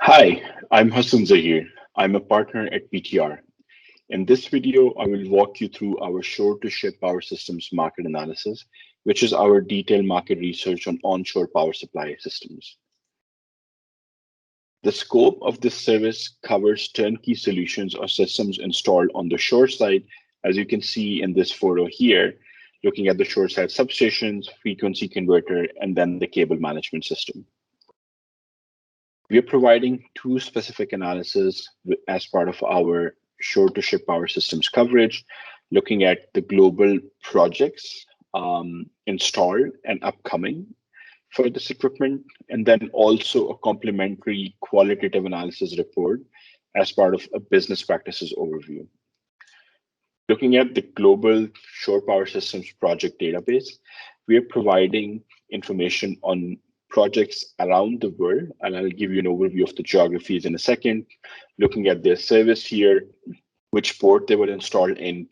Hi, I'm Hassan Zahir. I'm a partner at PTR. In this video, I will walk you through our shore-to-ship power systems market analysis, which is our detailed market research on onshore power supply systems. The scope of this service covers turnkey solutions or systems installed on the shore side, as you can see in this photo here, looking at the shoreside substations, frequency converter, and then the cable management system. We are providing two specific analyses as part of our shore-to-ship power systems coverage, looking at the global projects installed and upcoming for this equipment, and then also a complementary qualitative analysis report as part of a business practices overview. Looking at the global shore power systems project database, we are providing information on projects around the world, and I'll give you an overview of the geographies in a second, looking at their service here, which port they were installed in,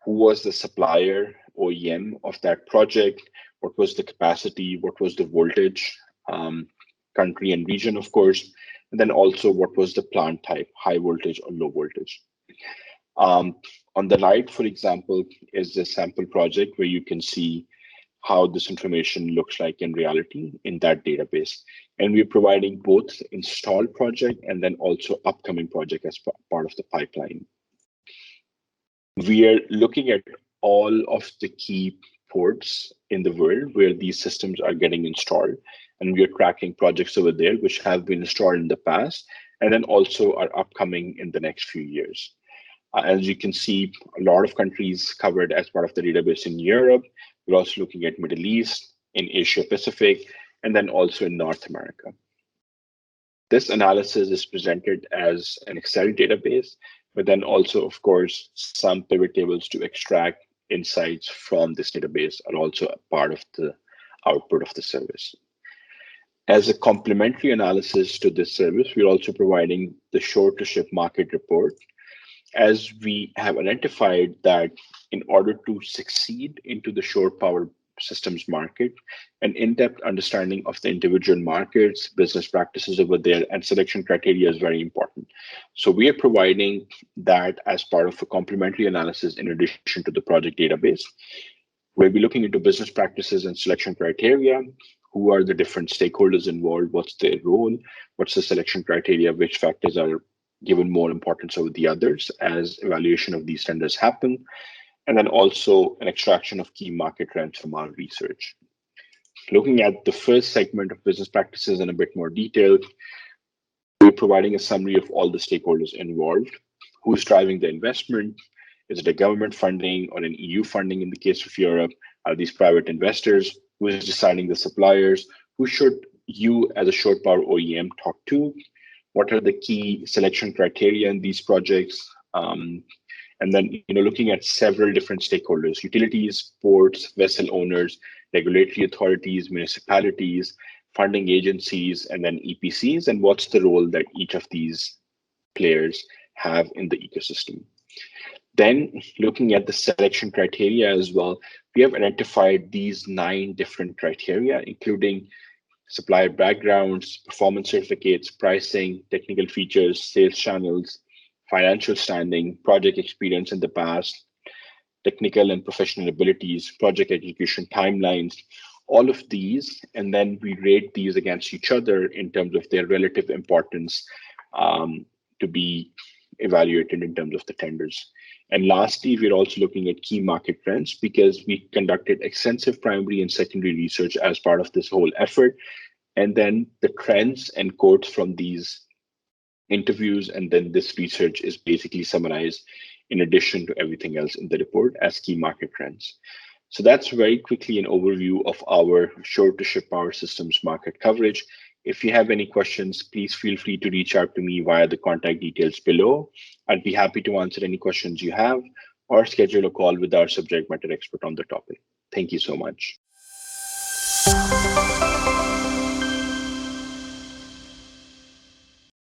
who was the supplier, OEM of that project, what was the capacity, what was the voltage, country and region, of course, and then also what was the plant type, high voltage or low voltage. On the right, for example, is the sample project where you can see how this information looks like in reality in that database. And we're providing both installed project and then also upcoming project as part of the pipeline. We are looking at all of the key ports in the world where these systems are getting installed. And we are tracking projects over there which have been installed in the past and then also are upcoming in the next few years. As you can see, a lot of countries covered as part of the database in Europe. We're also looking at Middle East, in Asia Pacific, and then also in North America. This analysis is presented as an Excel database, but then also, of course, some pivot tables to extract insights from this database are also a part of the output of the service. As a complementary analysis to this service, we're also providing the shore-to-ship market report, as we have identified that in order to succeed into the shore power systems market, an in-depth understanding of the individual markets, business practices over there, and selection criteria is very important. So we are providing that as part of a complementary analysis in addition to the project database. We'll be looking into business practices and selection criteria. Who are the different stakeholders involved? What's their role? What's the selection criteria? Which factors are given more importance over the others as evaluation of these tenders happen, and then also an extraction of key market trends from our research. Looking at the first segment of business practices in a bit more detail, we're providing a summary of all the stakeholders involved. Who's driving the investment? Is it a government funding or an EU funding in the case of Europe? Are these private investors? Who is deciding the suppliers? Who should you as a shore power OEM talk to? What are the key selection criteria in these projects? And then, looking at several different stakeholders, utilities, ports, vessel owners, regulatory authorities, municipalities, funding agencies, and then EPCs, and what's the role that each of these players have in the ecosystem. Then looking at the selection criteria as well, we have identified these 9 different criteria, including supplier backgrounds, performance certificates, pricing, technical features, sales channels, financial standing, project experience in the past, technical and professional abilities, project execution timelines, all of these, and then we rate these against each other in terms of their relative importance to be evaluated in terms of the tenders. And lastly, we're also looking at key market trends because we conducted extensive primary and secondary research as part of this whole effort. And then the trends and quotes from these interviews and then this research is basically summarized in addition to everything else in the report as key market trends. So that's very quickly an overview of our shore-to-ship power systems market coverage. If you have any questions, please feel free to reach out to me via the contact details below. I'd be happy to answer any questions you have or schedule a call with our subject matter expert on the topic. Thank you so much.